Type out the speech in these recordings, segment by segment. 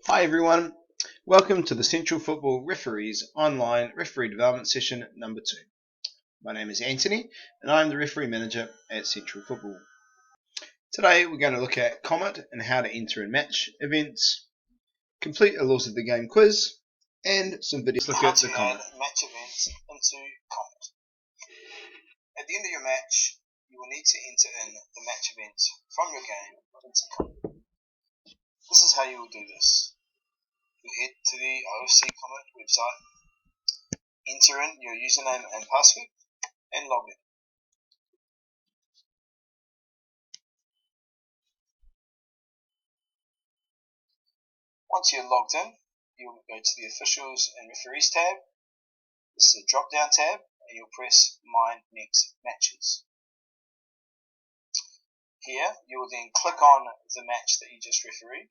Hi everyone, welcome to the Central Football Referees Online Referee Development Session number 2. My name is Anthony and I'm the Referee Manager at Central Football. Today we're going to look at Comet and how to enter and match events, complete a Laws of the Game quiz, and some videos. Look at the Comet. Match events into Comet. At the end of your match, you will need to enter in the match events from your game into Comet. This is how you will do this. You'll head to the OFC Comet website, enter in your username and password, and log in. Once you're logged in, you'll go to the Officials and Referees tab. This is a drop-down tab, and you'll press My Next Matches. Here, you will then click on the match that you just refereed.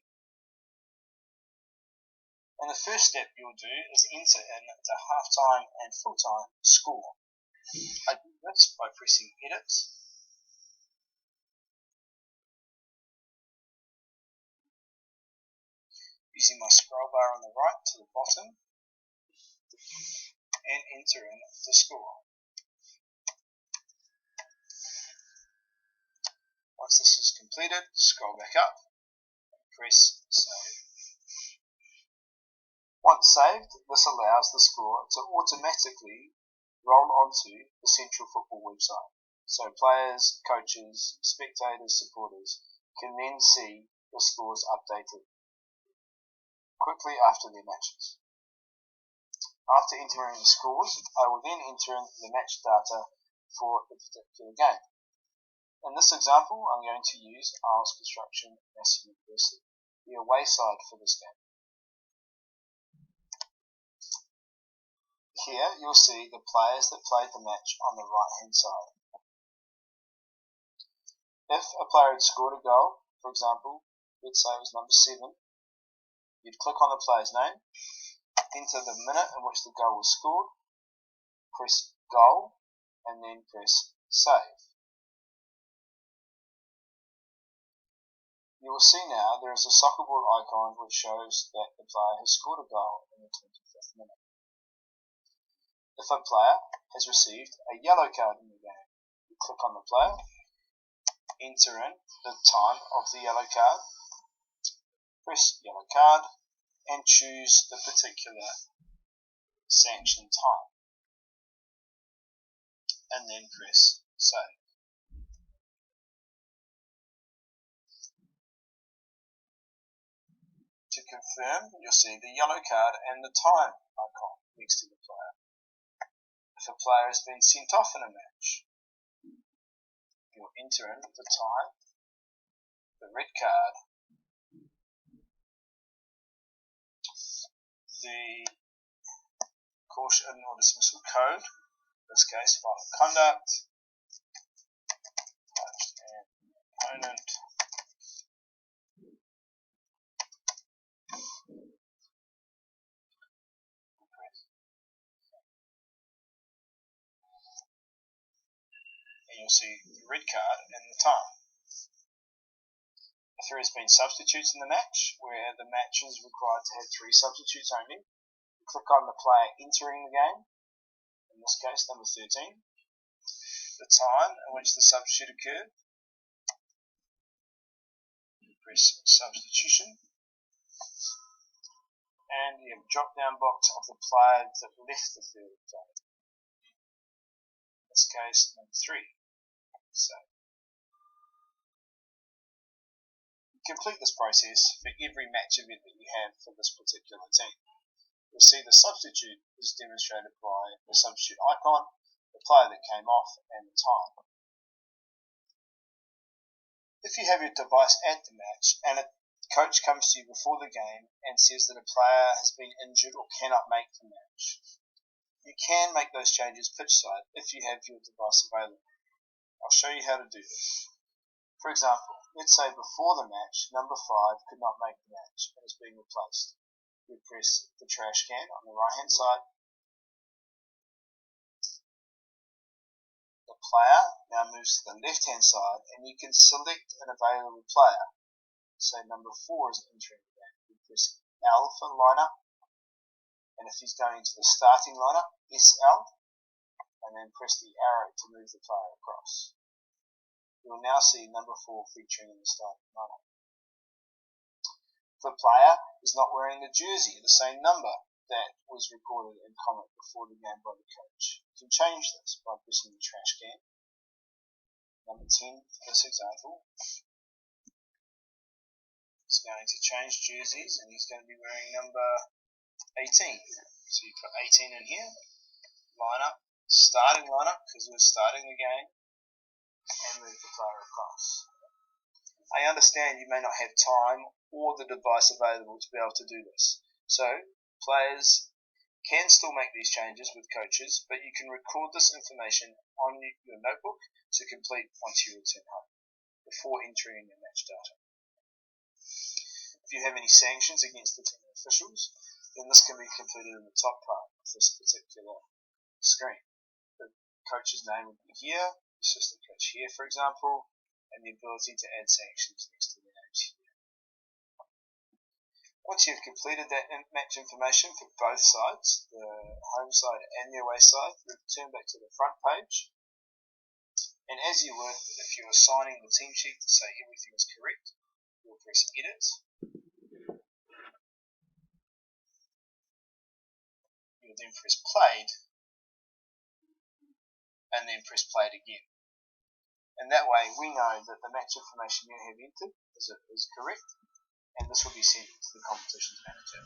And the first step you'll do is enter in the half-time and full-time score. I do this by pressing Edit, using my scroll bar on the right to the bottom, and enter in the score. Once this is completed, scroll back up and press Save. Once saved, this allows the score to automatically roll onto the Central Football website. So players, coaches, spectators, supporters can then see the scores updated quickly after their matches. After entering the scores, I will then enter in the match data for the particular game. In this example, I'm going to use Arles Construction Massey University, the away side for this game. Here you'll see the players that played the match on the right hand side. If a player had scored a goal, for example, let's say it was number 7, you'd click on the player's name, enter the minute in which the goal was scored, press Goal, and then press Save. You will see now there is a soccer ball icon which shows that the player has scored a goal in the 25th minute. If a player has received a yellow card in the game, you click on the player, enter in the time of the yellow card, press Yellow Card, and choose the particular sanction time, and then press Save. To confirm, you'll see the yellow card and the time icon next to the player. If a player has been sent off in a match, you'll enter in the time, the red card, the caution or dismissal code, in this case violent conduct, and opponent, and you'll see the red card and the time. If there has been substitutes in the match, where the match is required to have 3 substitutes only, you click on the player entering the game, in this case number 13, the time in which the substitute occurred, press Substitution, and you have a drop down box of the player that left the field of play, in this case number 3. So complete this process for every match event that you have for this particular team. You'll see the substitute is demonstrated by the substitute icon, the player that came off, and the time. If you have your device at the match and a coach comes to you before the game and says that a player has been injured or cannot make the match, you can make those changes pitch side if you have your device available. I'll show you how to do this. For example, let's say before the match, number 5 could not make the match and is being replaced. You press the trash can on the right hand side. The player now moves to the left hand side and you can select an available player. Say number 4 is entering the game. You press L for lineup, and if he's going into the starting lineup, SL, and then press the arrow to move the player across. You will now see number 4 featuring in the starting lineup. If a player is not wearing the jersey, the same number that was recorded and commented before the game by the coach, you can change this by pressing the trash can. Number 10 for this example is going to change jerseys, and he's going to be wearing number 18. So you put 18 in here, lineup, starting lineup, because we're starting the game, and move the player across. I understand you may not have time or the device available to be able to do this. So, players can still make these changes with coaches, but you can record this information on your notebook to complete once you return home, before entering your match data. If you have any sanctions against the team officials, then this can be completed in the top part of this particular screen. The coach's name would be here, the assistant coach here, for example, and the ability to add sanctions next to the names here. Once you've completed that match information for both sides, the home side and the away side, return back to the front page. And as you would if you were signing the team sheet to say everything is correct, you'll press edit. You'll then press played, and then press played again. And that way we know that the match information you have entered is correct, and this will be sent to the competitions manager.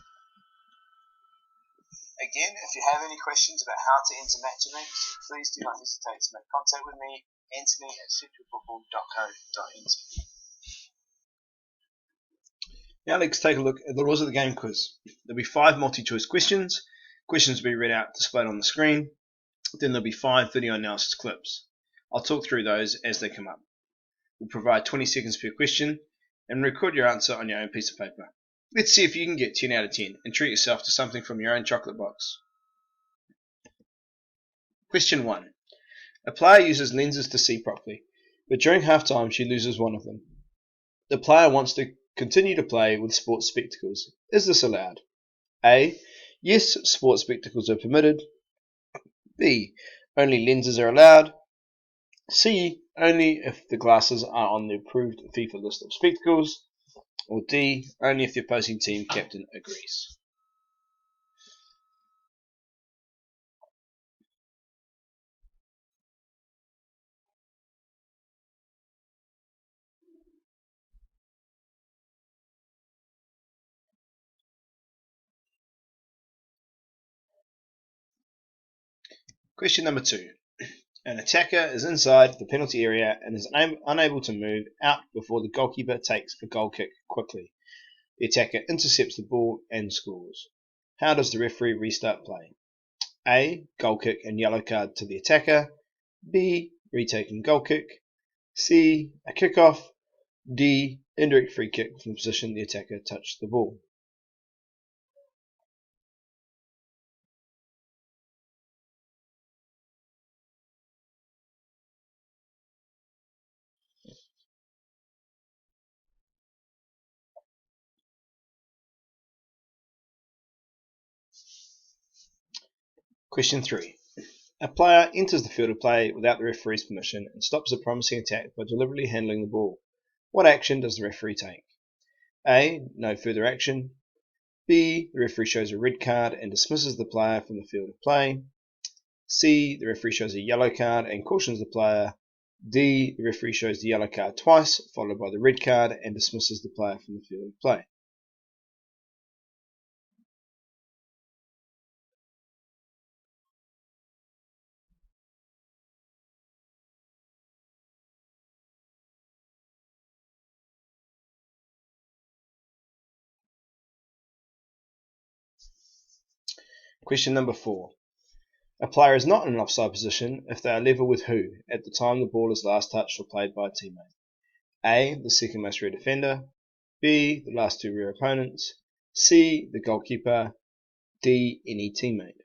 Again, if you have any questions about how to enter match events, please do not hesitate to make contact with me, Anthony at centralfootball.co.nz. Now let's take a look at the rules of the game quiz. There'll be 5 multi-choice questions. Questions will be read out displayed on the screen. Then there'll be 5 video analysis clips. I'll talk through those as they come up. We'll provide 20 seconds per question and record your answer on your own piece of paper. Let's see if you can get 10 out of 10 and treat yourself to something from your own chocolate box. Question 1. A player uses lenses to see properly, but during half-time she loses one of them. The player wants to continue to play with sports spectacles. Is this allowed? A. Yes, sports spectacles are permitted. B. Only lenses are allowed. C. Only if the glasses are on the approved FIFA list of spectacles. Or D. Only if the opposing team captain agrees. Question number 2. An attacker is inside the penalty area and is unable to move out before the goalkeeper takes a goal kick quickly. The attacker intercepts the ball and scores. How does the referee restart play? A. Goal kick and yellow card to the attacker. B. Retaking goal kick. C. A kickoff. D. Indirect free kick from the position the attacker touched the ball. Question 3. A player enters the field of play without the referee's permission and stops a promising attack by deliberately handling the ball. What action does the referee take? A. No further action. B. The referee shows a red card and dismisses the player from the field of play. C. The referee shows a yellow card and cautions the player. D. The referee shows the yellow card twice, followed by the red card, and dismisses the player from the field of play. Question number 4. A player is not in an offside position if they are level with who at the time the ball is last touched or played by a teammate? A. The second most rear defender. B. The last 2 rear opponents. C. The goalkeeper. D. Any teammate.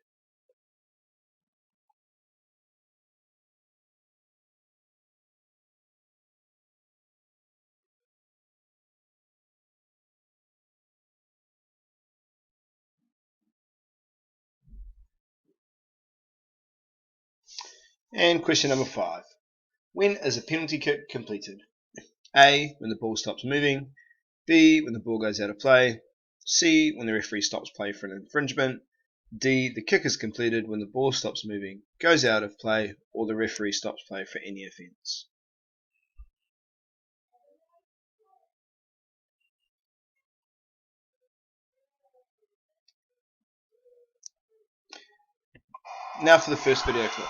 And question number 5. When is a penalty kick completed? A. When the ball stops moving. B. When the ball goes out of play. C. When the referee stops play for an infringement. D. The kick is completed when the ball stops moving, goes out of play, or the referee stops play for any offence. Now for the first video clip.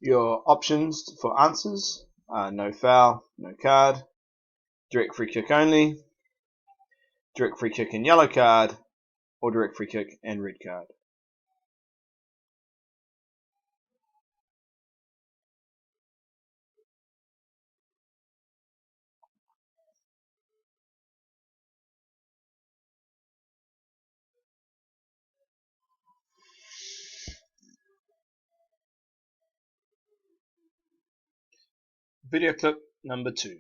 Your options for answers are no foul, no card, direct free kick only, direct free kick and yellow card, or direct free kick and red card. Video clip number 2.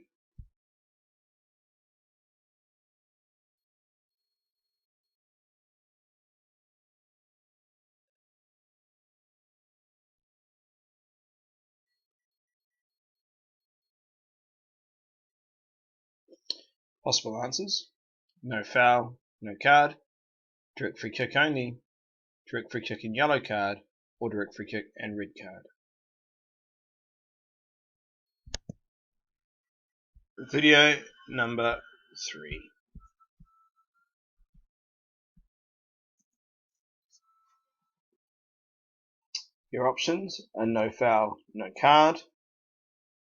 Possible answers: no foul, no card, direct free kick only, direct free kick and yellow card, or direct free kick and red card. Video number 3. Your options are no foul, no card,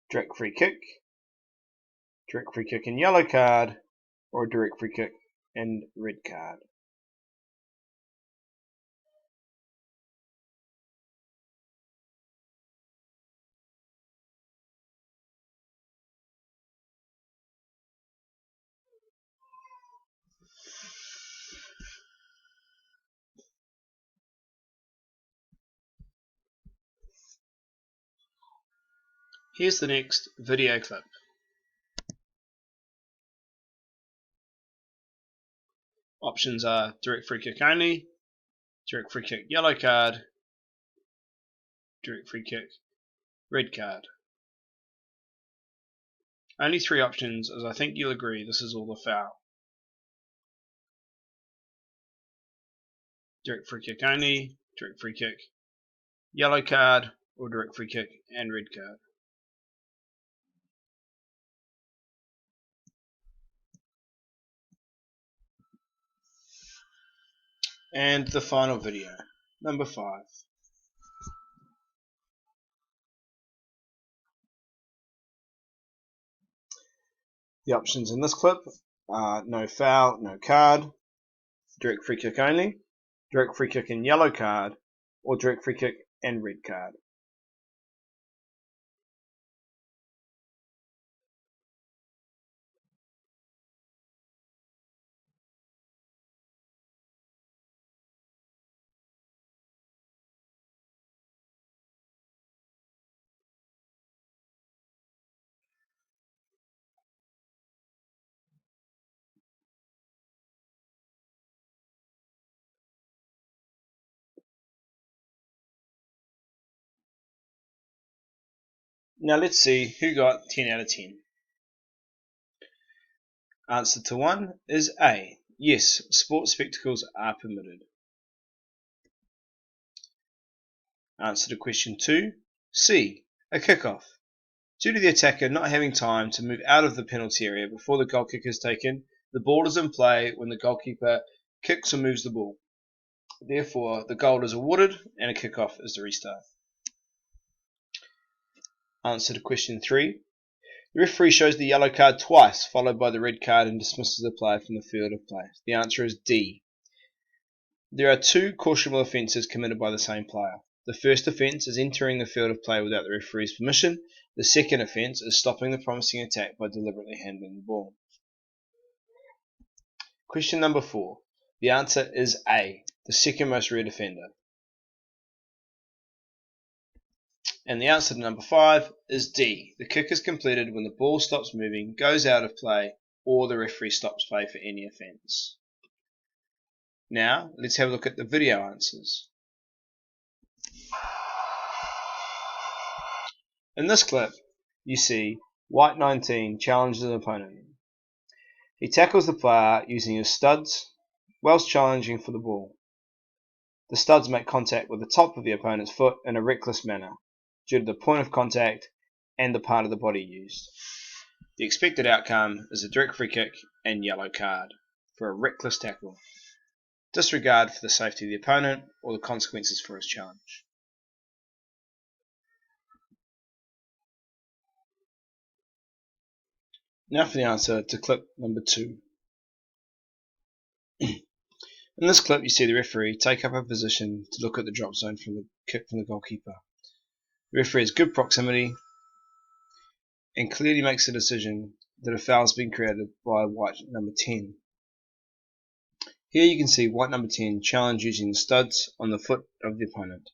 direct free kick and yellow card, or direct free kick and red card. Here's the next video clip. Options are direct free kick only, direct free kick yellow card, direct free kick red card. Only 3 options, as I think you'll agree this is all a foul. Direct free kick only, direct free kick, yellow card, or direct free kick and red card. And the final video, number 5. The options in this clip are no foul, no card, direct free kick only, direct free kick and yellow card, or direct free kick and red card. Now let's see who got 10 out of 10. Answer to 1 is A. Yes, sports spectacles are permitted. Answer to question 2, C. A kickoff. Due to the attacker not having time to move out of the penalty area before the goal kick is taken, the ball is in play when the goalkeeper kicks or moves the ball. Therefore, the goal is awarded and a kickoff is the restart. Answer to question 3. The referee shows the yellow card twice, followed by the red card, and dismisses the player from the field of play. The answer is D. There are 2 cautionable offences committed by the same player. The first offence is entering the field of play without the referee's permission. The second offence is stopping the promising attack by deliberately handling the ball. Question number 4. The answer is A, the second most red offender. And the answer to number 5 is D. The kick is completed when the ball stops moving, goes out of play, or the referee stops play for any offence. Now, let's have a look at the video answers. In this clip, you see White 19 challenges an opponent. He tackles the player using his studs whilst challenging for the ball. The studs make contact with the top of the opponent's foot in a reckless manner due to the point of contact and the part of the body used. The expected outcome is a direct free kick and yellow card for a reckless tackle, disregard for the safety of the opponent or the consequences for his challenge. Now for the answer to clip number 2. In this clip you see the referee take up a position to look at the drop zone from the kick from the goalkeeper. The referee has good proximity and clearly makes the decision that a foul has been created by white number 10. Here you can see white number 10 challenge using the studs on the foot of the opponent.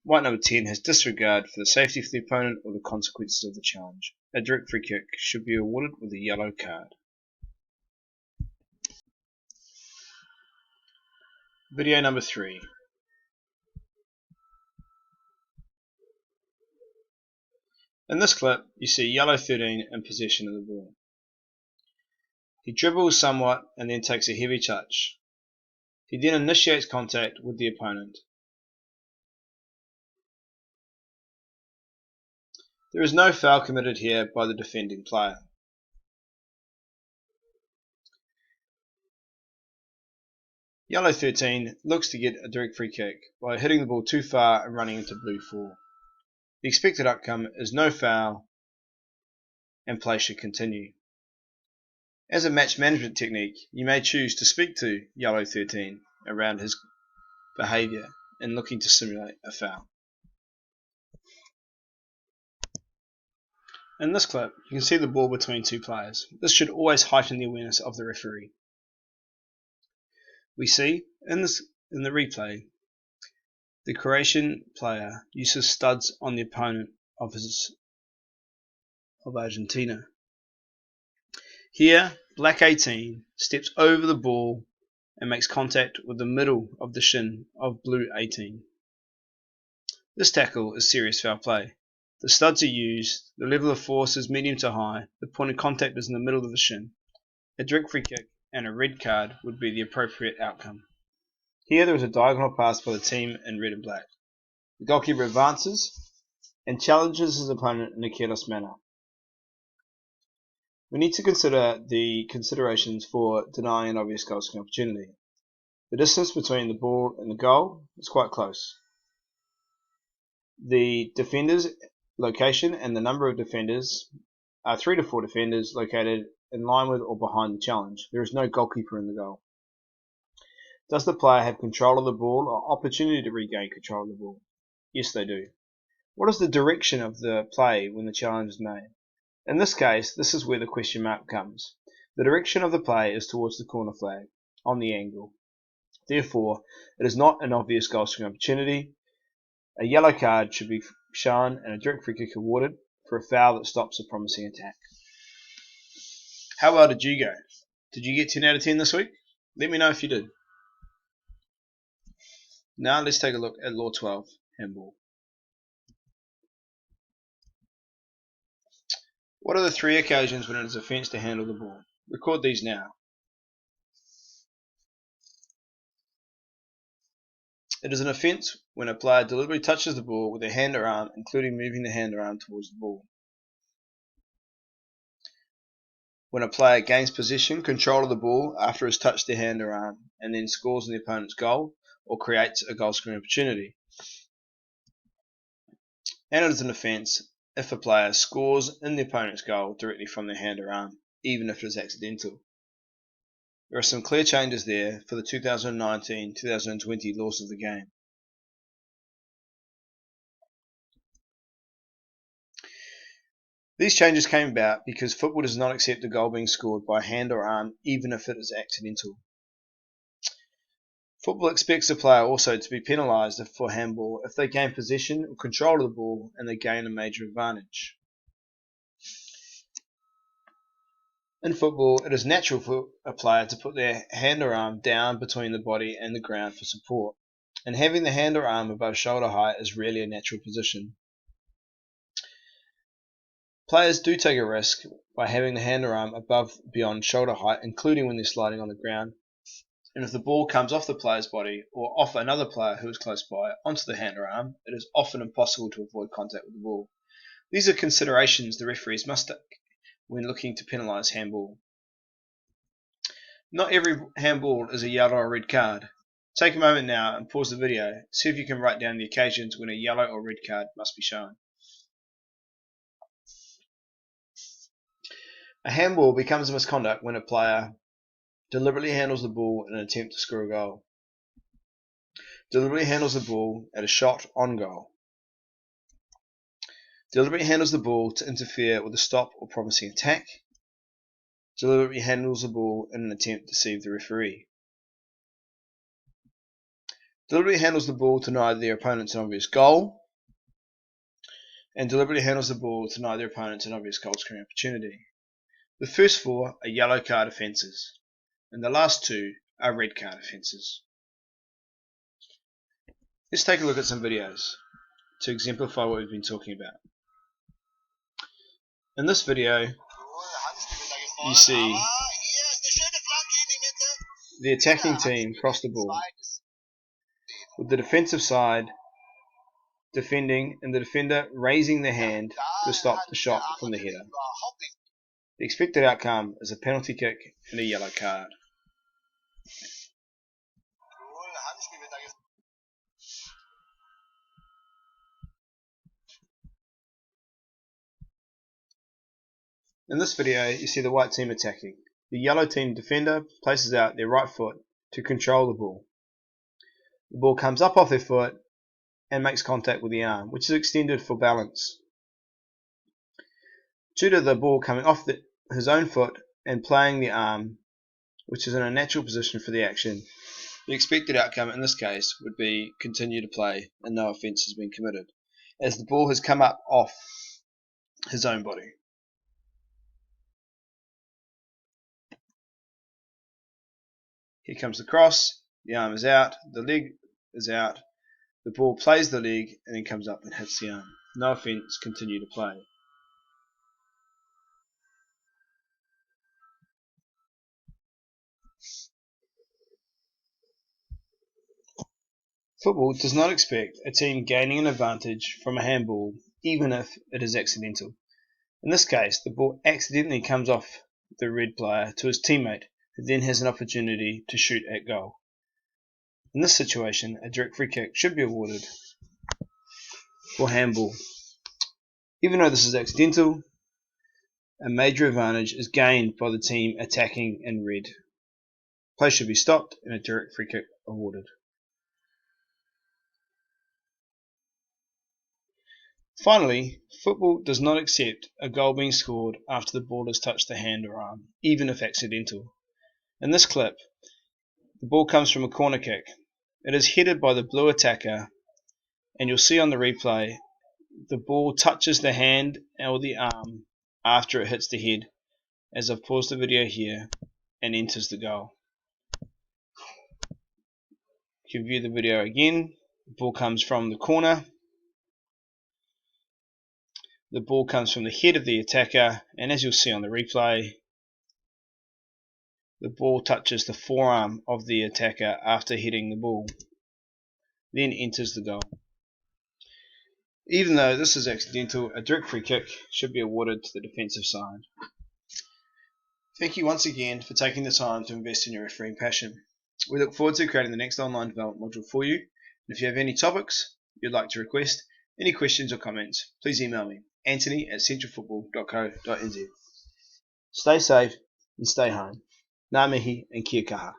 White number 10 has disregard for the safety of the opponent or the consequences of the challenge. A direct free kick should be awarded with a yellow card. Video number 3. In this clip, you see yellow 13 in possession of the ball. He dribbles somewhat and then takes a heavy touch. He then initiates contact with the opponent. There is no foul committed here by the defending player. Yellow 13 looks to get a direct free kick by hitting the ball too far and running into blue 4. The expected outcome is no foul and play should continue. As a match management technique, you may choose to speak to Yellow 13 around his behaviour and looking to simulate a foul. In this clip, you can see the ball between two players. This should always heighten the awareness of the referee. We see in the replay, the Croatian player uses studs on the opponent of Argentina. Here, black 18 steps over the ball and makes contact with the middle of the shin of blue 18. This tackle is serious foul play. The studs are used, the level of force is medium to high, the point of contact is in the middle of the shin. A direct free kick and a red card would be the appropriate outcome. Here there is a diagonal pass by the team in red and black. The goalkeeper advances and challenges his opponent in a careless manner. We need to consider the considerations for denying an obvious goal scoring opportunity. The distance between the ball and the goal is quite close. The defender's location and the number of defenders are 3 to 4 defenders located in line with or behind the challenge. There is no goalkeeper in the goal. Does the player have control of the ball or opportunity to regain control of the ball? Yes, they do. What is the direction of the play when the challenge is made? In this case, this is where the question mark comes. The direction of the play is towards the corner flag, on the angle. Therefore, it is not an obvious goal scoring opportunity. A yellow card should be shown and a direct free kick awarded for a foul that stops a promising attack. How well did you go? Did you get 10 out of 10 this week? Let me know if you did. Now let's take a look at Law 12, handball. What are the 3 occasions when it is offence to handle the ball? Record these now. It is an offence when a player deliberately touches the ball with their hand or arm, including moving the hand or arm towards the ball. When a player gains possession, control of the ball after it has touched their hand or arm, and then scores in the opponent's goal or creates a goal scoring opportunity. And it is an offence if a player scores in the opponent's goal directly from their hand or arm, even if it is accidental. There are some clear changes there for the 2019-2020 laws of the game. These changes came about because football does not accept a goal being scored by hand or arm, even if it is accidental. Football expects a player also to be penalised for handball if they gain possession or control of the ball and they gain a major advantage. In football, it is natural for a player to put their hand or arm down between the body and the ground for support, and having the hand or arm above shoulder height is rarely a natural position. Players do take a risk by having the hand or arm beyond shoulder height, including when they're sliding on the ground, and if the ball comes off the player's body or off another player who is close by onto the hand or arm, it is often impossible to avoid contact with the ball. These are considerations the referees must take when looking to penalise handball. Not every handball is a yellow or red card. Take a moment now and pause the video. See if you can write down the occasions when a yellow or red card must be shown. A handball becomes a misconduct when a player deliberately handles the ball in an attempt to score a goal. Deliberately handles the ball at a shot on goal. Deliberately handles the ball to interfere with a stop or promising attack. Deliberately handles the ball in an attempt to deceive the referee. Deliberately handles the ball to deny their opponents an obvious goal. And deliberately handles the ball to deny their opponents an obvious goal scoring opportunity. The first four are yellow card offences, and the last two are red card offences. Let's take a look at some videos to exemplify what we've been talking about. In this video, you see the attacking team cross the ball, with the defensive side defending and the defender raising their hand to stop the shot from the header. The expected outcome is a penalty kick and a yellow card. In this video, you see the white team attacking. The yellow team defender places out their right foot to control the ball. The ball comes up off their foot and makes contact with the arm, which is extended for balance. Due to the ball coming off his own foot and playing the arm, which is in a natural position for the action, the expected outcome in this case would be continue to play and no offence has been committed, as the ball has come up off his own body. Here comes the cross, the arm is out, the leg is out, the ball plays the leg and then comes up and hits the arm. No offence, continue to play. Football does not expect a team gaining an advantage from a handball, even if it is accidental. In this case, the ball accidentally comes off the red player to his teammate, who then has an opportunity to shoot at goal. In this situation, a direct free kick should be awarded for handball. Even though this is accidental, a major advantage is gained by the team attacking in red. Play should be stopped and a direct free kick awarded. Finally, football does not accept a goal being scored after the ball has touched the hand or arm, even if accidental. In this clip, the ball comes from a corner kick. It is headed by the blue attacker, and you'll see on the replay the ball touches the hand or the arm after it hits the head, as I've paused the video here, and enters the goal. You can view the video again. The ball comes from the corner. The ball comes from the head of the attacker, and as you'll see on the replay, the ball touches the forearm of the attacker after hitting the ball, then enters the goal. Even though this is accidental, a direct free kick should be awarded to the defensive side. Thank you once again for taking the time to invest in your refereeing passion. We look forward to creating the next online development module for you. And if you have any topics you'd like to request, any questions or comments, please email me, anthony@centralfootball.co.nz. Stay safe and stay home. Ngā mihi and kia kaha.